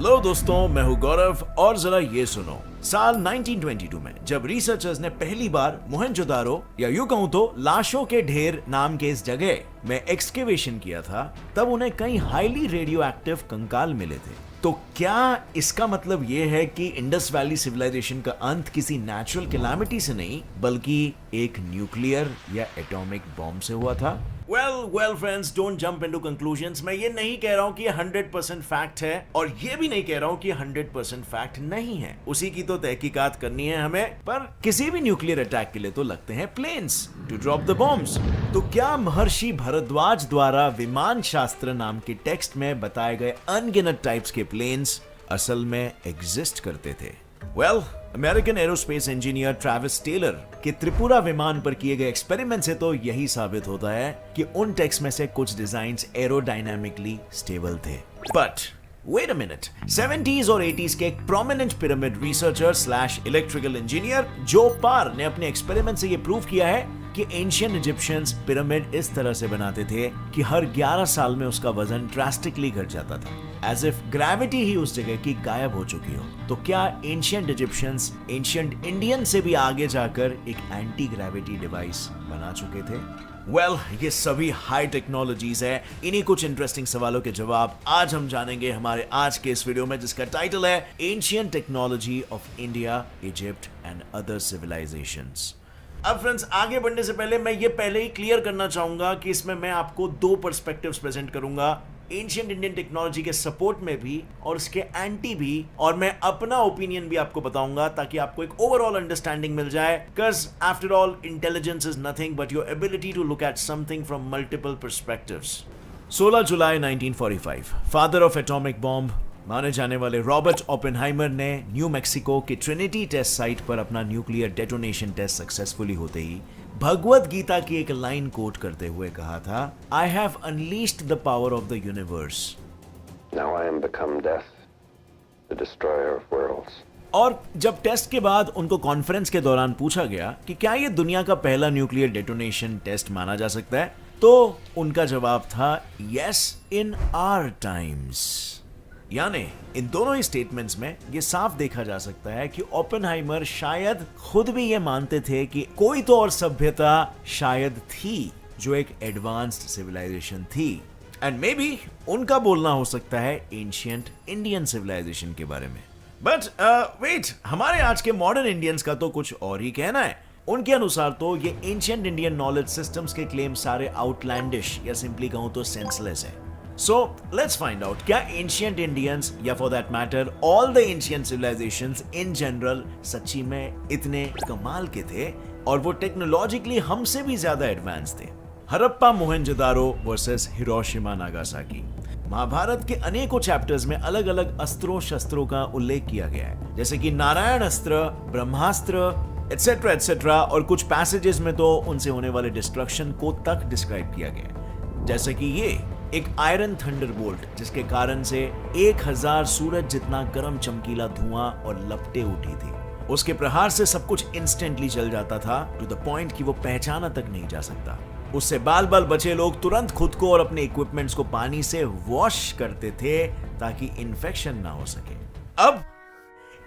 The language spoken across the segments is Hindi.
हेलो दोस्तों, मैं हूं गौरव और जरा ये सुनो। साल 1922 में जब रिसर्चर्स ने पहली बार मोहनजोदारो या यूं कहूं तो लाशों के ढेर नाम के इस जगह में एक्सकेवेशन किया था, तब उन्हें कई हाईली रेडियो एक्टिव कंकाल मिले थे। तो क्या इसका मतलब ये है कि इंडस वैली सिविलाइजेशन का अंत किसी नेचुरल कैलामिटी से नहीं बल्कि एक न्यूक्लियर या एटॉमिक बॉम्ब से हुआ था? Well friends, don't jump into conclusions. मैं ये नहीं कह रहा हूं कि ये 100% फैक्ट है और ये भी नहीं कह रहा हूं कि 100% फैक्ट नहीं है। उसी की तो तहकीकात करनी है हमें। पर किसी भी न्यूक्लियर अटैक के लिए तो लगते हैं planes to drop the bombs. तो क्या महर्षि भारद्वाज द्वारा विमान शास्त्र नाम के टेक्स्ट में बताए गए अनगिनत टाइप्स के प्लेन्स असल में एग्जिस्ट करते थे? American aerospace engineer Travis Taylor के त्रिपुरा विमान पर किए गए एक्सपेरिमेंट से तो यही साबित होता है कि उन टेक्स्ट में से कुछ डिजाइन्स एरोडायनामिकली स्टेबल थे। But wait a minute, 70s और 80s के एक prominent pyramid researcher slash electrical engineer जो पार ने अपने एक्सपेरिमेंट से यह प्रूव किया है कि एंशिएंट इजिप्शियंस पिरामिड इस तरह से बनाते थे कि हर 11 साल में उसका वजन ड्रास्टिकली घट जाता था, एज इफ ग्रेविटी ही उस जगह की गायब हो चुकी हो। तो क्या एंशिएंट इजिप्शियंस एंशिएंट इंडियन से भी आगे जाकर एक एंटी ग्रेविटी डिवाइस बना चुके थे? ये सभी हाई टेक्नोलॉजीज है। इन्हीं कुछ इंटरेस्टिंग सवालों के जवाब आज हम जानेंगे हमारे आज के इस वीडियो में, जिसका टाइटल है ancient technology of India, Egypt and other civilisations. अब फ्रेंड्स, आगे बढ़ने से पहले मैं ये पहले ही क्लियर करना चाहूंगा कि इसमें मैं आपको दो पर्सपेक्टिव्स प्रेजेंट करूंगा, एंशिएंट इंडियन टेक्नोलॉजी के सपोर्ट में भी और उसके एंटी भी, और मैं अपना ओपिनियन भी आपको बताऊंगा ताकि आपको एक ओवरऑल अंडरस्टैंडिंग मिल जाए। Because after all intelligence is nothing but your ability to look at something from multiple perspectives. 16 जुलाई 1945, फादर ऑफ एटॉमिक बॉम्ब माने जाने वाले रॉबर्ट ओपेनहाइमर ने न्यू मैक्सिको के ट्रिनिटी टेस्ट साइट पर अपना न्यूक्लियर डेटोनेशन टेस्ट सक्सेसफुली होते ही भगवत गीता की एक लाइन कोट करते हुए कहा था, I have unleashed the power of the universe. Now I am become death, the destroyer of worlds. और जब टेस्ट के बाद उनको कॉन्फ्रेंस के दौरान पूछा गया कि क्या ये दुनिया का पहला न्यूक्लियर डेटोनेशन टेस्ट माना जा सकता है, तो उनका जवाब था यस, इन आवर टाइम्स। यानी इन दोनों ही स्टेटमेंट्स में ये साफ देखा जा सकता है कि ओपेनहाइमर शायद खुद भी ये मानते थे कि कोई तो और सभ्यता शायद थी जो एक एडवांस्ड सिविलाइजेशन थी, एंड मे बी उनका बोलना हो सकता है एंशिएंट इंडियन सिविलाइजेशन के बारे में। बट वेट, हमारे आज के मॉडर्न इंडियंस का तो कुछ और ही कहना है। उनके अनुसार तो ये एंशिएंट इंडियन नॉलेज सिस्टम्स के क्लेम सारे आउटलैंडिश या सिंपली कहूं तो सेंसलेस है। So let's find out, क्या एंशिएंट इंडियंस या for that matter all the ancient civilisations in general सच्ची में इतने कमाल के थे और वो टेक्नोलॉजिकली हमसे भी ज्यादा एडवांस थे? Harappa Mohenjodaro versus Hiroshima Nagasaki. Mahabharata के अनेकों चैप्टर्स में अलग अलग अस्त्रों शस्त्रों का उल्लेख किया गया है, जैसे कि नारायण अस्त्र, ब्रह्मास्त्र एटसेट्रा एटसेट्रा, और कुछ पैसेजेस में तो उनसे होने वाले डिस्ट्रक्शन को तक डिस्क्राइब किया गया है, जैसे कि ये एक आयरन थंडरबोल्ट जिसके कारण से 1000 सूरज जितना गर्म चमकीला धुआं और लपटें उठी थी। उसके प्रहार से सब कुछ इंस्टेंटली जल जाता था, टू द पॉइंट कि वो पहचाना तक नहीं जा सकता। उससे बाल बाल बचे लोग तुरंत खुद को और अपने इक्विपमेंट्स को पानी से वॉश करते थे ताकि इन्फेक्शन ना हो सके। अब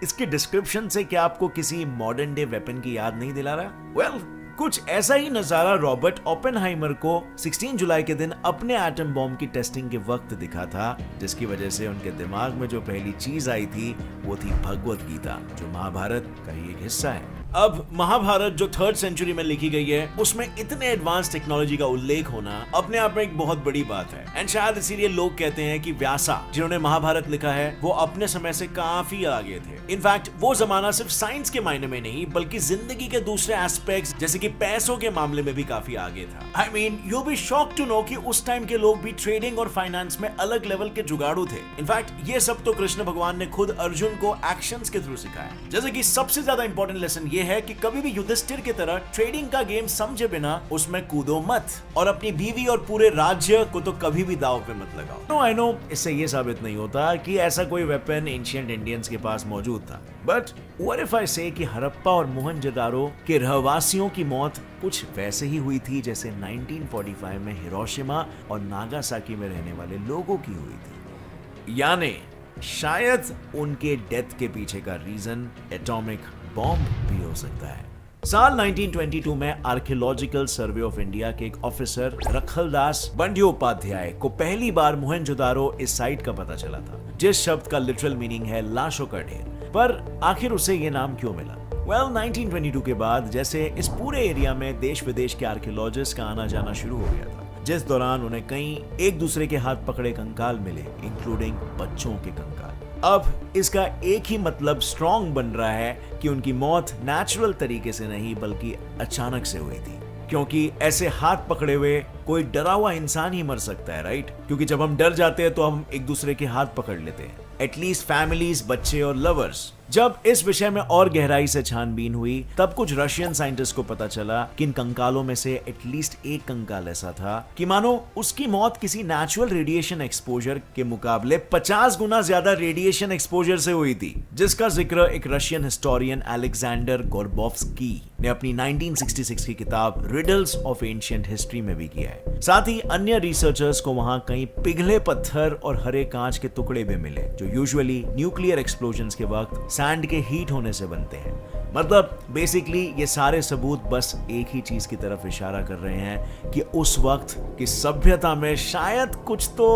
इसके डिस्क्रिप्शन से क्या आपको किसी मॉडर्न डे वेपन की याद नहीं दिला रहा? कुछ ऐसा ही नजारा रॉबर्ट ओपेनहाइमर को 16 जुलाई के दिन अपने एटम बॉम्ब की टेस्टिंग के वक्त दिखा था, जिसकी वजह से उनके दिमाग में जो पहली चीज आई थी वो थी भगवत गीता, जो महाभारत का ही एक हिस्सा है। अब महाभारत जो 3rd सेंचुरी में लिखी गई है, उसमें इतने एडवांस टेक्नोलॉजी का उल्लेख होना अपने आप में एक बहुत बड़ी बात है, एंड शायद इसीलिए लोग कहते हैं कि व्यासा जिन्होंने महाभारत लिखा है वो अपने समय से काफी आगे थे। इनफैक्ट वो जमाना सिर्फ साइंस के मायने में नहीं बल्कि जिंदगी के दूसरे एस्पेक्ट्स जैसे कि पैसों के मामले में भी काफी आगे था। I mean you be shocked to know कि उस टाइम के लोग भी ट्रेडिंग और फाइनेंस में अलग लेवल के जुगाड़ू थे। इनफैक्ट ये सब तो कृष्ण भगवान ने खुद अर्जुन को एक्शंस के थ्रू सिखाया। जैसे कि सबसे ज्यादा इंपॉर्टेंट लेसन ये है कि कभी भी युधिष्ठिर की तरह ट्रेडिंग का गेम समझे बिना उसमें कूदो मत, और अपनी बीवी और पूरे राज्य को तो कभी भी दांव पे मत लगाओ। नो आई नो, इससे ये साबित नहीं होता कि ऐसा कोई वेपन एंशिएंट इंडियंस के पास मौजूद था, बट व्हाट इफ आई से कि हड़प्पा और मोहनजोदारो के रहवासियों की मौत कुछ वैसे ही हुई थी जैसे 1945 में हिरोशिमा और नागासाकी में रहने वाले लोगों की हुई थी। यानी शायद उनके डेथ के पीछे का रीजन एटॉमिक बॉम्ब भी हो सकता है। साल 1922 में आर्कियोलॉजिकल सर्वे ऑफ इंडिया के एक ऑफिसर रखलदास बंड्योपाध्याय को पहली बार मोहनजोदारो इस साइट का पता चला था, जिस शब्द का लिटरल मीनिंग है लाशों का ढेर। पर आखिर उसे ये नाम क्यों मिला? 1922 के बाद जैसे इस पूरे एरिया में देश विदेश के आर्कियोलॉजिस्ट का आना जाना शुरू हो गया था, जिस दौरान उन्हें कई एक दूसरे के हाथ पकड़े कंकाल मिले, इंक्लूडिंग बच्चों के कंकाल। अब इसका एक ही मतलब स्ट्रॉन्ग बन रहा है कि उनकी मौत नेचुरल तरीके से नहीं बल्कि अचानक से हुई थी, क्योंकि ऐसे हाथ पकड़े हुए कोई डरा हुआ इंसान ही मर सकता है, राइट? क्योंकि जब हम डर जाते हैं तो हम एक दूसरे के हाथ पकड़ लेते हैं, एटलीस्ट फैमिलीज, बच्चे और लवर्स। जब इस विषय में और गहराई से छानबीन हुई तब कुछ रशियन साइंटिस्ट को पता चला कि इन कंकालों में से एटलीस्ट एक कंकाल ऐसा था कि मानो उसकी मौत किसी नेचुरल रेडिएशन एक्सपोजर के मुकाबले 50 गुना ज्यादा रेडिएशन एक्सपोजर से हुई थी, जिसका जिक्र एक रशियन हिस्टोरियन अलेक्जेंडर गोर्बोव्स्की ने अपनी 1966 की किताब रिडल्स ऑफ एंशिएंट हिस्ट्री में भी किया है। साथ ही अन्य रिसर्चर्स को वहां कई पिघले पत्थर और हरे कांच के टुकड़े भी मिले, जो यूजुअली न्यूक्लियर एक्सप्लोजन्स के वक्त सैंड के हीट होने से बनते हैं। मतलब बेसिकली ये सारे सबूत बस एक ही चीज की तरफ इशारा कर रहे हैं कि उस वक्त की सभ्यता में शायद कुछ तो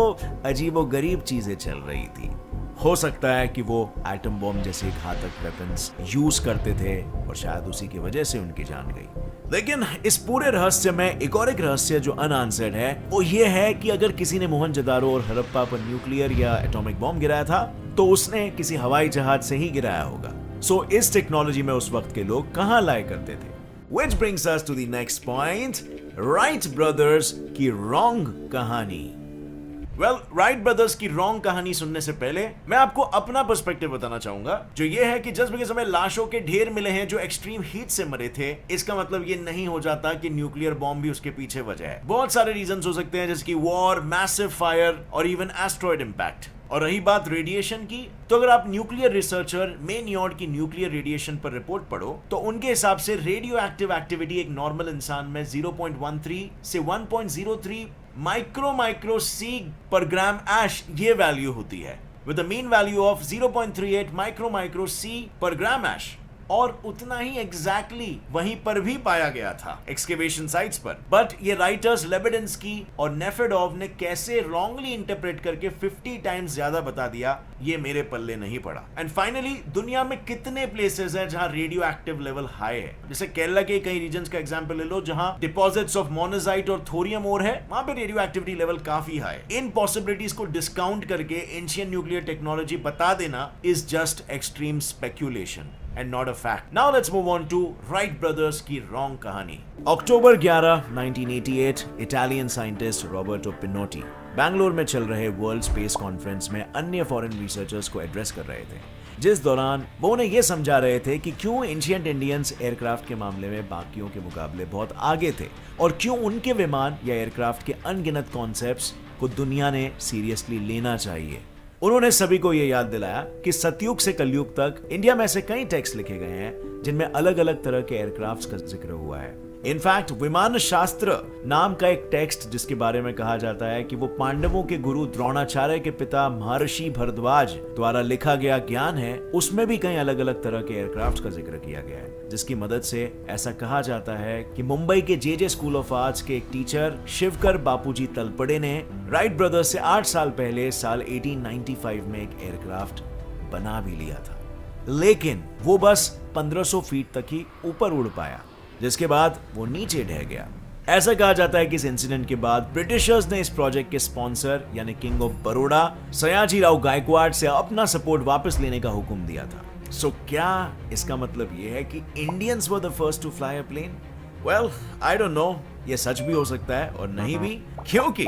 अजीबोगरीब चीजें चल रही थी। हो सकता है कि वो एटम बॉम्ब जैसे घातक वेपन्स यूज करते थे और शायद उसी की वजह से उनकी जान गई। लेकिन इस पूरे रहस्य में एक और एक रहस्य जो अनआंसर्ड है वो ये है कि अगर किसी ने मोहनजोदारो और हड़प्पा पर न्यूक्लियर या एटॉमिक बॉम्ब गिराया था तो उसने किसी हवाई जहाज से ही गिराया होगा। सो इस टेक्नोलॉजी में उस वक्त के लोग कहां लाया करते थे? Which brings us to the next point, Wright brothers की रॉन्ग कहानी। राइट ब्रदर्स की रॉन्ग कहानी सुनने से पहले मैं आपको अपना पर्सपेक्टिव बताना चाहूंगा, जो ये है कि जस्ट बिकॉज़ हमें लाशों के ढेर मिले हैं जो एक्सट्रीम हीट से मरे थे, इसका मतलब ये नहीं हो जाता कि न्यूक्लियर बॉम्ब भी उसके पीछे वजह है। बहुत सारे रीजंस हो सकते हैं, जैसे कि वॉर, मैसिव फायर और इवन एस्ट्रॉयड इंपैक्ट। और रही बात रेडिएशन की, तो अगर आप न्यूक्लियर रिसर्चर मेनियॉर्ड की न्यूक्लियर रेडिएशन पर रिपोर्ट पढ़ो तो उनके हिसाब से रेडियो एक्टिव एक्टिविटी एक नॉर्मल इंसान में 0.13 से 1.03 माइक्रो सी पर ग्राम एश ये वैल्यू होती है, with the mean value of 0.38 micro C per gram एश। और उतना ही एग्जैक्टली वहीं पर भी पाया गया था एक्सकेवेशन साइट्स पर। बट ये राइटर्स लेबेडिंस्की और नेफेडोव ने कैसे रॉन्गली इंटरप्रेट करके 50 टाइम्स ज्यादा बता दिया, ये मेरे पल्ले नहीं पड़ा। एंड फाइनली दुनिया में कितने प्लेसेस हैं जहां रेडियो एक्टिव लेवल हाई है? जैसे केरला के कई रीजन्स का एग्जांपल ले लो, जहां डिपॉजिट्स ऑफ मोनाजाइट और थोरियम ओर है, वहां पे रेडियो एक्टिविटी लेवल काफी हाई। इन पॉसिबिलिटीज को डिस्काउंट करके एंशिएंट न्यूक्लियर टेक्नोलॉजी बता देना is just extreme speculation and not a fact. Now let's move on to Wright brothers की wrong कहानी। अक्टूबर 11, 1988, इटालियन साइंटिस्ट रॉबर्टो पिनोटी बैंगलोर में चल रहे वर्ल्ड स्पेस कॉन्फ्रेंस में अन्य फॉरेन रिसर्चर्स को एड्रेस कर रहे थे, जिस दौरान वो उन्हें यह समझा रहे थे कि क्यों एंशिएंट इंडियंस एयरक्राफ्ट के मामले में बाकियों के मुकाबले बहुत आगे थे और क्यों उनके विमान या एयरक्राफ्ट के अनगिनत कॉन्सेप्ट्स को दुनिया ने सीरियसली लेना चाहिए। उन्होंने सभी को यह याद दिलाया कि सतयुग से कलयुग तक इंडिया में ऐसे कई टेक्स्ट लिखे गए हैं जिनमें अलग अलग तरह के एयरक्राफ्ट्स का जिक्र हुआ है। इनफैक्ट विमान शास्त्र नाम का एक टेक्स्ट जिसके बारे में कहा जाता है कि वो पांडवों के गुरु द्रोणाचार्य के पिता महर्षि भरद्वाज द्वारा लिखा गया ज्ञान है, उसमें भी कई अलग अलग तरह के एयरक्राफ्ट्स का जिक्र किया गया है, जिसकी मदद से ऐसा कहा जाता है कि मुंबई के जे स्कूल ऑफ आर्ट्स के एक टीचर शिवकर बापूजी तलपड़े ने राइट ब्रदर्स से 8 साल पहले साल 1895 में एक एयरक्राफ्ट बना भी लिया था, लेकिन वो बस 1500 फीट तक ही ऊपर उड़ पाया, जिसके बाद वो नीचे ढह गया। ऐसा कहा जाता है कि इस इंसिडेंट के बाद ब्रिटिशर्स ने इस प्रोजेक्ट के स्पॉन्सर यानी किंग ऑफ बड़ौदा सयाजी राव गायकवाड़ से अपना सपोर्ट वापस लेने का हुक्म दिया था। सो क्या इसका मतलब ये है कि Indians were the first to fly a plane? Well, I don't know, ये सच भी हो सकता है और नहीं भी, क्योंकि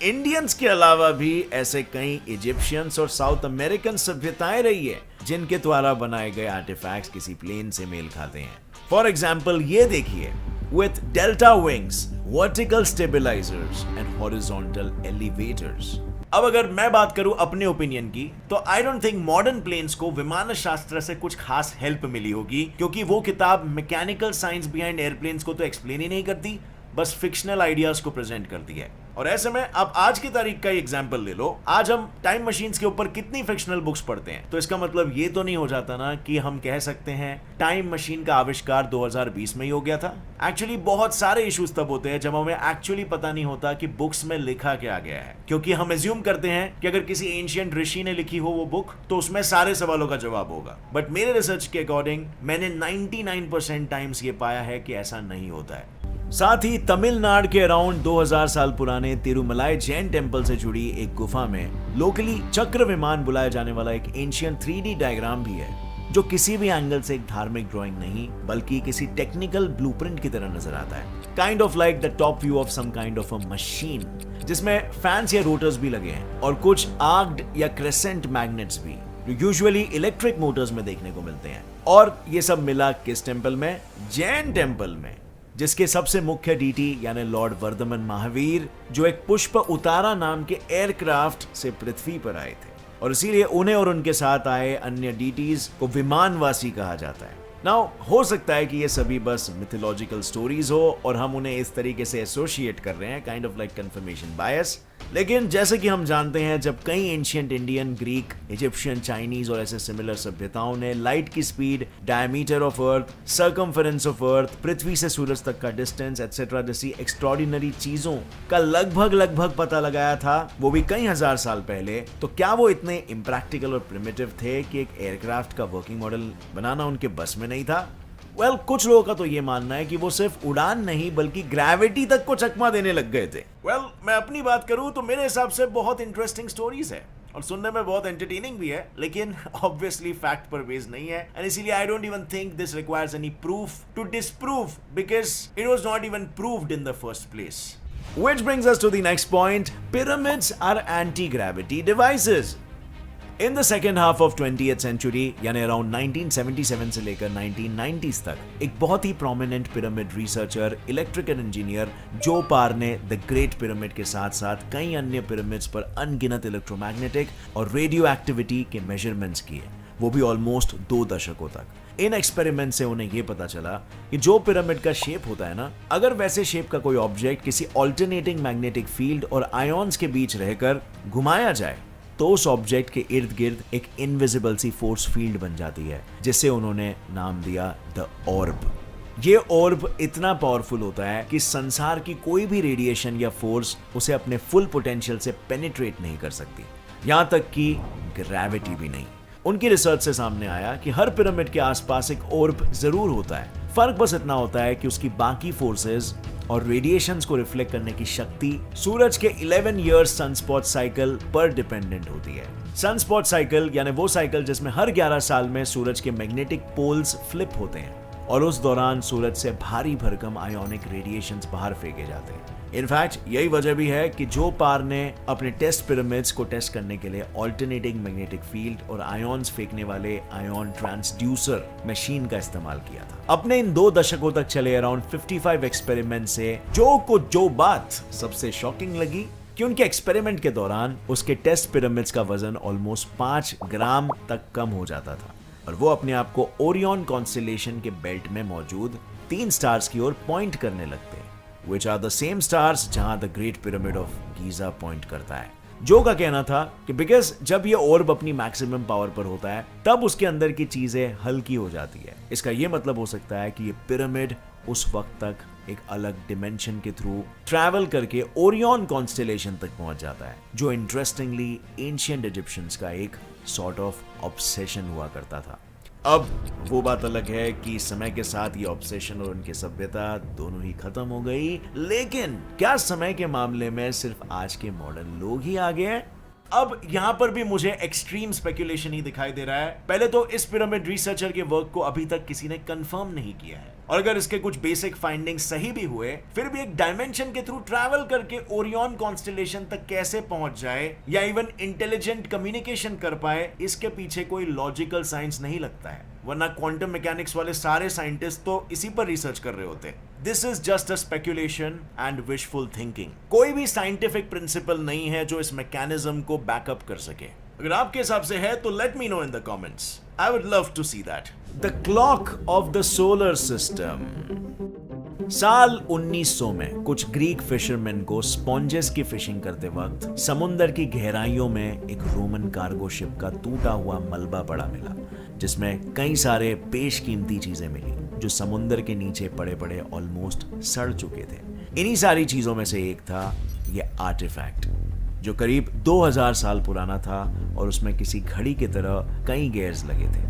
इंडियंस के अलावा भी ऐसे कई इजिप्शियंस और साउथ अमेरिकन सभ्यताएं रही है जिनके द्वारा बनाए गए आर्टिफैक्ट्स किसी प्लेन से मेल खाते हैं। फॉर एग्जाम्पल ये देखिए, with delta wings, vertical stabilizers and horizontal elevators। अब अगर मैं बात करूं अपने ओपिनियन की, तो I don't think modern planes को विमान शास्त्र से कुछ खास हेल्प मिली होगी, क्योंकि वो किताब मैकेनिकल साइंस बिहाइंड एयरप्लेन्स को तो एक्सप्लेन ही नहीं करती। बस फिक्शनल आइडियाज को प्रेजेंट कर दिया है। और ऐसे में अब आज की तारीख का एग्जाम्पल ले लो, आज हम टाइम मशीन्स के ऊपर कितनी फिक्शनल बुक्स पढ़ते हैं, तो इसका मतलब ये तो नहीं हो जाता ना कि हम कह सकते हैं टाइम मशीन का आविष्कार 2020 में ही हो गया था। एक्चुअली बहुत सारे इश्यूज तब होते हैं जब हमें एक्चुअली पता नहीं होता कि बुक्स में लिखा क्या गया है, क्योंकि हम एज्यूम करते हैं कि अगर किसी एंशिएंट ऋषि ने लिखी हो वो बुक तो उसमें सारे सवालों का जवाब होगा। बट मेरे रिसर्च के अकॉर्डिंग मैंने 99% टाइम्स ये पाया है कि ऐसा नहीं होता है। साथ ही तमिलनाडु के अराउंड 2000 साल पुराने तिरुमलाई जैन टेम्पल से जुड़ी एक गुफा में लोकली चक्र विमान बुलाया जाने वाला एक एंशिएंट 3D डायग्राम भी है, जो किसी भी एंगल से एक धार्मिक ड्राइंग नहीं बल्कि किसी टेक्निकल ब्लूप्रिंट की तरह नजर आता है। Kind of like the top view of some kind of a machine, जिसमें फैंस या रोटर्स भी लगे हैं और कुछ आर्क्ड या क्रेसेंट मैग्नेट्स भी, जो यूजुअली इलेक्ट्रिक मोटर्स में देखने को मिलते हैं। और ये सब मिला किस टेम्पल में? जैन टेम्पल में, जिसके सबसे मुख्य डीटी यानी लॉर्ड वर्धमान महावीर, जो एक पुष्प उतारा नाम के एयरक्राफ्ट से पृथ्वी पर आए थे, और इसीलिए उन्हें और उनके साथ आए अन्य डीटीज को विमानवासी कहा जाता है। नाउ हो सकता है कि ये सभी बस मिथोलॉजिकल स्टोरीज हो और हम उन्हें इस तरीके से एसोसिएट कर रहे हैं, kind of like confirmation bias. लेकिन जैसे कि हम जानते हैं, जब कई ancient Indian, Greek, Egyptian, Chinese और ऐसे सिमिलर सभ्यताओं ने लाइट की speed, diameter of earth, circumference of earth, पृथ्वी से सूरज तक का डिस्टेंस एटसेट्रा जैसी एक्स्ट्रॉर्डिनरी चीजों का लगभग पता लगाया था, वो भी कई हजार साल पहले, तो क्या वो इतने इम्प्रैक्टिकल और प्रिमिटिव थे कि एक एयरक्राफ्ट का वर्किंग मॉडल बनाना उनके बस में नहीं था? वेल, कुछ लोगों का तो ये मानना है कि वो सिर्फ उड़ान नहीं बल्कि ग्रेविटी तक को चकमा देने लग गए थे। वेल, मैं अपनी बात करूं तो मेरे हिसाब से बहुत इंटरेस्टिंग स्टोरीज है और सुनने में बहुत एंटरटेनिंग भी है, लेकिन ऑब्वियसली फैक्ट पर बेस्ड नहीं है, एंड इसीलिए I don't even think this requires any proof to disprove, because it was not even proved in the first place. Which brings us to the next point. Pyramids are anti-gravity devices. In the second half of 20th century यानी अराउंड 1977 से लेकर 1990s तक, एक बहुत ही prominent pyramid researcher, electrical engineer जो पार ने द ग्रेट पिरामिड के साथ साथ कई अन्य पिरामिड्स पर अनगिनत इलेक्ट्रोमैग्नेटिक और रेडियो एक्टिविटी के मेजरमेंट्स किए, वो भी ऑलमोस्ट 2 दशकों तक। इन एक्सपेरिमेंट से उन्हें यह पता चला कि जो पिरामिड का शेप होता है ना, अगर वैसे शेप का कोई ऑब्जेक्ट किसी ऑल्टरनेटिंग मैग्नेटिक फील्ड और आयोन्स के बीच रहकर घुमाया जाए तो उस ऑब्जेक्ट के इर्द गिर्द एक इनविजिबल सी फोर्स फील्ड बन जाती है, जिसे उन्होंने नाम दिया द ऑर्ब। ये ऑर्ब इतना पावरफुल होता है कि संसार की कोई भी रेडिएशन या फोर्स उसे अपने फुल पोटेंशियल से पेनिट्रेट नहीं कर सकती, यहां तक कि ग्रेविटी भी नहीं। उनकी रिसर्च से सामने आया कि हर पिरामिड के आसपास एक ऑर्ब जरूर होता है, फर्क बस इतना होता है कि उसकी बाकी फोर्सेस और रेडिएशंस को रिफ्लेक्ट करने की शक्ति सूरज के 11 इयर्स सनस्पॉट साइकिल पर डिपेंडेंट होती है। सनस्पॉट साइकिल यानी वो साइकिल जिसमें हर 11 साल में सूरज के मैग्नेटिक पोल्स फ्लिप होते हैं और उस दौरान सूरज से भारी भरकम आयोनिक रेडिएशंस बाहर फेंके जाते हैं। इनफैक्ट यही वजह भी है कि जो पार ने अपने टेस्ट पिरामिड्स को टेस्ट करने के लिए ऑल्टरनेटिंग मैग्नेटिक फील्ड और आयोन्स फेंकने वाले आयोन ट्रांसड्यूसर मशीन का इस्तेमाल किया था। अपने इन 2 दशकों तक चले अराउंड 55 एक्सपेरिमेंट से जो बात सबसे शॉकिंग लगी कि उनके एक्सपेरिमेंट के दौरान उसके टेस्ट पिरामिड्स का वजन ऑलमोस्ट 5 ग्राम तक कम हो जाता था और वो अपने आप को ओरियन कॉन्स्टेलेशन के बेल्ट में मौजूद 3 स्टार्स की ओर पॉइंट करने लगते हैं, which are the same stars जहां the great pyramid of Giza point करता है। जो का कहना था कि बिकॉज जब ये ऑर्ब अपनी मैक्सिमम पावर पर होता है तब उसके अंदर की चीजें हल्की हो जाती है। इसका ये मतलब हो सकता है कि ये पिरामिड उस वक्त तक एक अलग डिमेंशन के थ्रू ट्रैवल करके ओरियन कॉन्स्टेलेशन तक पहुंच जाता है, जो इंटरेस्टिंगली एंशिएंट इजिप्शियंस का एक सॉर्ट ऑफ ऑब्सेशन हुआ करता था। अब वो बात अलग है कि समय के साथ ये ऑब्सेशन और उनकी सभ्यता दोनों ही खत्म हो गई, लेकिन क्या समय के मामले में सिर्फ आज के मॉडर्न लोग ही आगे हैं? अब यहां पर भी मुझे एक्सट्रीम स्पेकुलेशन ही दिखाई दे रहा है। पहले तो इस पिरामिड रिसर्चर के वर्क को अभी तक किसी ने कंफर्म नहीं किया है, और अगर इसके कुछ बेसिक फाइंडिंग्स सही भी हुए, फिर भी एक डायमेंशन के थ्रू ट्रैवल करके ओरियन कॉन्स्टेलेशन तक कैसे पहुंच जाए या इवन इंटेलिजेंट कम्युनिकेशन कर पाए, इसके पीछे कोई लॉजिकल साइंस नहीं लगता है, वरना क्वांटम मैकेनिक्स वाले सारे साइंटिस्ट तो इसी पर रिसर्च कर रहे होते। This is just a speculation and wishful thinking. कोई भी साइंटिफिक प्रिंसिपल नहीं है जो इस मैकेनिज्म को बैकअप कर सके। अगर आपके हिसाब से है तो let me know in the comments, I would love to see that. The clock of the solar system. साल 1900 में कुछ ग्रीक फिशरमैन को स्पॉन्जेस की फिशिंग करते वक्त समुंदर की गहराइयों में एक रोमन कार्गो शिप का टूटा हुआ मलबा पड़ा मिला, जिसमें कई सारे बेशकीमती चीजें मिली जो समुंदर के नीचे पड़े पड़े ऑलमोस्ट सड़ चुके थे। इन्हीं सारी चीजों में से एक था ये आर्टिफैक्ट, जो करीब 2000 साल पुराना था और उसमें किसी घड़ी की तरह कई गेयर्स लगे थे।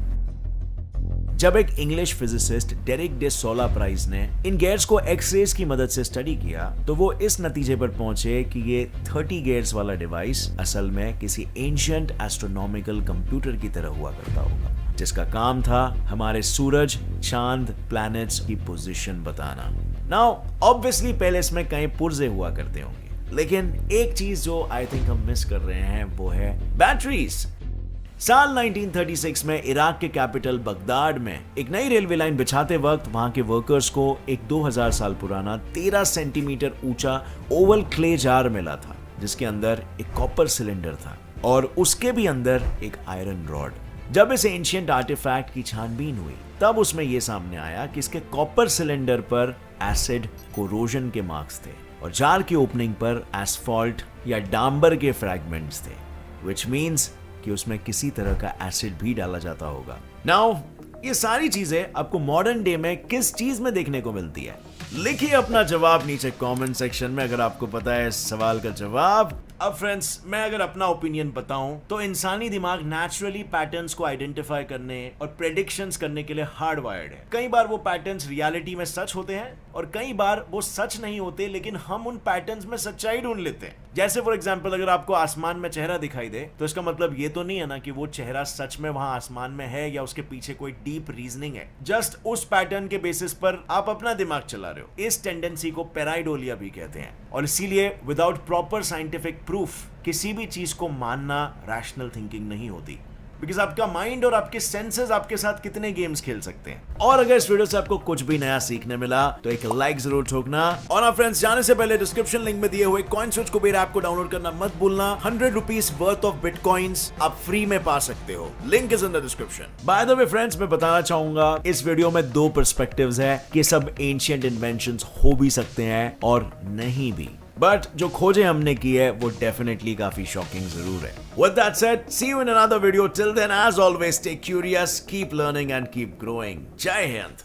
जब एक इंग्लिश फिजिसिस्ट डेरिक डे सोला प्राइस ने इन गेयर्स को एक्सरेज की मदद से स्टडी किया तो वो इस नतीजे पर पहुंचे कि ये 30 गेयर्स वाला डिवाइस असल में किसी एंशिएंट एस्ट्रोनॉमिकल कंप्यूटर की तरह हुआ करता होगा, जिसका काम था हमारे सूरज, चांद, प्लैनेट्स की पोजीशन बताना। नाउ ऑब्वियसली पहले इसमें कई पुर्जे हुआ करते होंगे, लेकिन एक चीज जो आई थिंक हम मिस कर रहे हैं वो है बैटरीज। साल 1936 में इराक के कैपिटल बगदाद में एक नई रेलवे लाइन बिछाते वक्त वहां के वर्कर्स को एक 2000 साल पुराना 13 सेंटीमीटर ऊंचा ओवल क्ले जार मिला था, जिसके अंदर एक कॉपर सिलेंडर था और उसके भी अंदर एक आयरन रॉड। जब इस एंशिएंट आर्टिफैक्ट की छानबीन हुई तब उसमें यह सामने आया कि इसके कॉपर सिलेंडर पर एसिड कोरोजन के मार्क्स थे और जार की ओपनिंग पर एस्फॉल्ट या डांबर के फ्रैगमेंट्स थे, विच मीन्स कि उसमें किसी तरह का एसिड भी डाला जाता होगा। नाउ ये सारी चीजें आपको मॉडर्न डे में किस चीज में देखने को मिलती है? लिखिए अपना जवाब नीचे कमेंट सेक्शन में अगर आपको पता है इस सवाल का जवाब। अब फ्रेंड्स, मैं अगर अपना ओपिनियन बताऊं तो इंसानी दिमाग नेचुरली पैटर्न्स को आइडेंटिफाई करने और प्रेडिक्शंस करने के लिए हार्डवायर्ड है। कई बार वो पैटर्न्स रियलिटी में सच होते हैं और कई बार वो सच नहीं होते, लेकिन हम उन पैटर्न्स में सच्चाई ढूंढ लेते हैं। जैसे फॉर एग्जांपल, अगर आपको आसमान में चेहरा दिखाई दे तो इसका मतलब ये तो नहीं है ना कि वो चेहरा सच में वहां आसमान में है या उसके पीछे कोई डीप रीजनिंग है। जस्ट उस पैटर्न के बेसिस पर आप अपना दिमाग चला रहे हो। इस टेंडेंसी को पैराइडोलिया भी कहते हैं और इसीलिए विदाउट प्रॉपर साइंटिफिक प्रूफ किसी भी चीज को मानना रैशनल थिंकिंग नहीं होती, बिकॉज आपका माइंड और आपके सेंसेस आपके साथ कितने गेम्स खेल सकते हैं। और अगर इस वीडियो से आपको कुछ भी नया सीखने मिला तो एक लाइक जरूर ठोकना। और ना फ्रेंड्स, जाने से पहले डिस्क्रिप्शन लिंक में दिए हुए कॉइन स्विच कुबेर ऐप को डाउनलोड करना मत भूलना। 100 रुपीज वर्थ ऑफ बिटकॉइंस आप फ्री में पा सकते हो। Link is in the description. By the way friends, मैं बताना चाहूंगा इस वीडियो में 2 पर्सपेक्टिव्स है कि सब एंशिएंट इन्वेंशंस हो भी सकते हैं और नहीं भी, बट जो खोजें हमने की है वो डेफिनेटली काफी शॉकिंग जरूर है। With that said, see you in another video. Till then, as always, stay curious, keep learning and keep growing. Jai Hind.